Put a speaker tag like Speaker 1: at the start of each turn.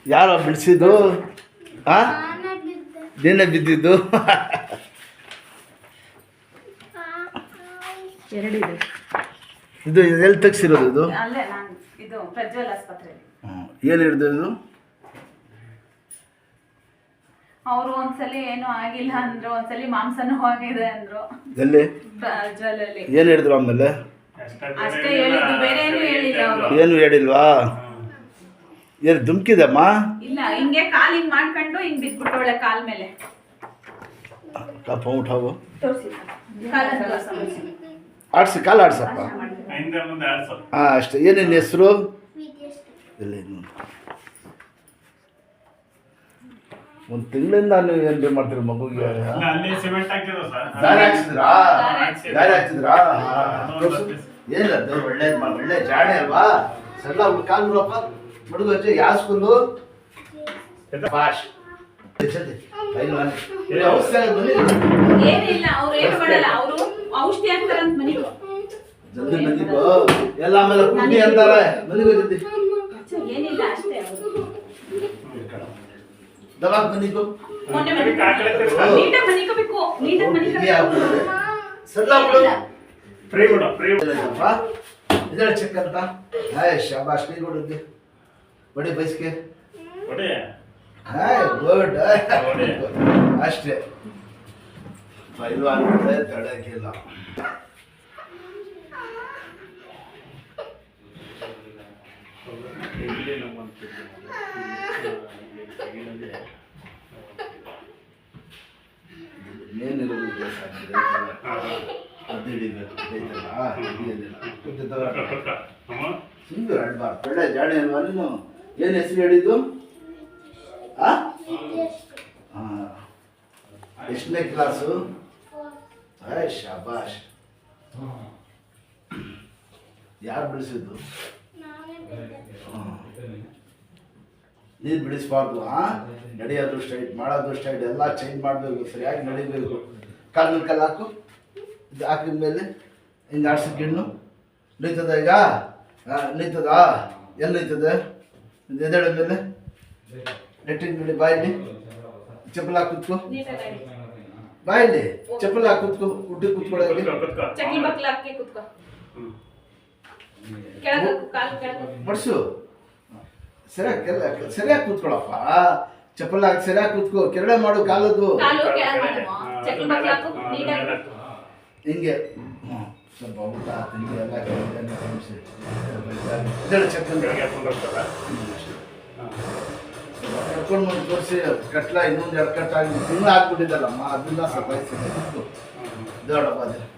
Speaker 1: ಯಾರು ಬಿಡಿಸಿದ್ದು? ಆ ನಿನ್ನೆ ಬಿದ್ದಿದ್ದು?
Speaker 2: ಎರಡಿದೆ.
Speaker 1: ಇದು ಎಲ್ಲಿ ತೆಗ್ಸಿರೋದು ಇದು?
Speaker 2: ಅಲ್ಲೇ ನಾನು ಇದು ಪ್ರಜ್ವಲ್ ಆಸ್ಪತ್ರೆಯಲ್ಲಿ.
Speaker 1: ಏನು ಹಿಡ್ದು ಇದು?
Speaker 2: ಅವರು ಒಂದ್ಸಲಿ ಏನು ಆಗಿಲ್ಲ ಅಂದ್ರು, ಒಂದ್ಸಲಿ ಮಾಂಸನೂ ಆಗಿದೆ ಅಂದ್ರು.
Speaker 1: ಎಲ್ಲಿ?
Speaker 2: ಪ್ರಜ್ವಲಲ್ಲಿ.
Speaker 1: ಏನು ಹಿಡಿದ್ರು ಆಮೇಲೆ?
Speaker 2: ಅಷ್ಟೇ ಹೇಳಿದ್ದು, ಬೇರೆ ಏನು ಹೇಳಿಲ್ಲ ಅವರು.
Speaker 1: ಏನು ಹೇಳಿಲ್ವಾ? ಏನು ಧುಮ್ಕಿದಮ್ಮ?
Speaker 2: ಇಲ್ಲ, ಹಿಂಗೆ ಕಾಲ್ ಹಿಂಗ್ ಮಾಡ್ಕೊಂಡು ಹಿಂಗ್ ಬಿದ್ಬಿಟ್ಟವಳೆ ಕಾಲ್ ಮೇಲೆ.
Speaker 1: ಕಪ್ಪ ಉಠಾವು
Speaker 2: ತೋರಿಸಿ
Speaker 1: ಆಡ್ಸಿ, ಕಾಲು ಆಡ್ಸಪ್ಪ. ಹಾಂ ಅಷ್ಟೇ. ಏನೇನು ಹೆಸರು? ಇಲ್ಲ ಒಂದು ತಿಂಗಳಿಂದ ನೀವು ಏನು ಮಾಡ್ತೀರಿ ಮಗುಗೆ? ದಾರಿ ಹಾಕ್ಸಿದ್ರಾ? ದಾರಿ ಹಾಕ್ಸಿದ್ರಾ? ಏನಿಲ್ಲ, ದೇವ್ರು ಒಳ್ಳೆ ಜಾಣೆ ಅಲ್ವಾ? ಸಣ್ಣ ಕಾಲು ಬಿಡಪ್ಪ. ಹುಡುಗ ಯಾವ ಸ್ಕೂಲು? ಭಾಷ್
Speaker 2: ಏನಿಲ್ಲ, ಅವ್ರು ಏನು ಮಾಡಲ್ಲ. ಅವರು ಔಷಧಿ ಹಾಕ್ತಾರಂತ ಮನೆಗೆ.
Speaker 1: ಜಲ್ದಿ ಮನೆಗೋ. ಎಲ್ಲ ಆಮೇಲೆ ಕುಂಡಿ ಅಂತಾರೆ. ಮನೆಗೋ ಜಲ್ದಿ.
Speaker 2: ಏನಿಲ್ಲ, ಅಷ್ಟೇ.
Speaker 1: ದವಾಖ್ ಮನೆಗೋ.
Speaker 2: ನೀಟಾಗಿ ಮನಿಕೋಬೇಕು, ನೀಟಾಗಿ ಮನಿಕೋಬೇಕು.
Speaker 1: ಸಣ್ಣ ಬಿಡು. ಇದರ ಚೆಕ್ ಅಂತ. ಶಾಬಾಷ್ ಕೈ ಕೊಡುತ್ತೆ. ಬಡಿ ಬೈಸ್ಕೆ. Hi good. ಅಷ್ಟೇ. ಪೈಲ್ವಾನ್ ತಡಕಿಲ್ಲ. ಏನಿರೋದು ಅದು ಹಿಡಿಬೇಕು. ಸುಂದರ ಅಡ್ಬಾರ್ದು. ಒಳ್ಳೆ ಜಾಣೆ ಅಲ್ವಾ ನೀನು? ಏನು ಹೆಸರು ಹೇಳಿದ್ದು? ಹಾಂ, ಎಷ್ಟನೇ ಕ್ಲಾಸು? ಹಾಯ್ ಶಾಬಾಷ್. ಯಾರು ಬಿಡಿಸಿದ್ದು? ನೀರು ಬಿಡಿಸ್ಬಾರ್ದು. ನಡೆಯೋದು ಸ್ಟ್ರೈಟ್, ಮಾಡೋದು ಸ್ಟ್ರೈಟ್, ಎಲ್ಲ ಚೇಂಜ್ ಮಾಡಬೇಕು, ಸರಿಯಾಗಿ ನಡಿಬೇಕು. ಕಾಲು ಮೇಲೆ ಕಾಲು ಹಾಕು. ಇದು ಹಾಕಿದ ಮೇಲೆ ಹಿಂಗೆ ಆಡ್ಸಕ್ಕೆ ಹೆಣ್ಣು ನಿಂತದ ಈಗ? ನಿಂತದ? ಎಲ್ಲಿ ನಿಂತದೆ? ಎದೆಡ ಮೇಲೆ ನೆಟ್ಟಿನ ನೋಡಿ. ಬಾಯಲ್ಲಿ ಚಪ್ಪಲ್ ಹಾಕಿ ಕೂತ್ಕೋ. ಬಾಯಲ್ಲಿ ಚಪ್ಪಲ್ ಹಾಕಿ ಕೂತ್ಕೋ. ಉಡ್ಡಿ ಕೂತ್ಕೊಳ್ಳಿ. ಬಡ್ಸು. ಸರಿಯಾಗಿ ಕೂತ್ಕೊಳ್ಳಪ್ಪ. ಚಪ್ಪಲ್ ಹಾಕಿ ಸರಿಯಾಗಿ ಕೂತ್ಕೋ. ಕೆರಳೆ ಮಾಡು ಕಾಲದ್ದು. ಹಿಂಗೆ ಸ್ವಲ್ಪ ಊಟ ತಿಂಡಿ ಎಲ್ಲ ಕರ್ಕೊಂಡು ಬಂದು ತೋರಿಸಿ. ಕಟ್ಲ ಇನ್ನೊಂದು 2 ಕಟ್ಟಾಗಿ ಇನ್ನೂ ಹಾಕ್ಬಿಟ್ಟಿದ್ದಲ್ಲಮ್ಮ, ಅದನ್ನ ಸ್ವಲ್ಪ ದೊಡ್ಡಪ್ಪ.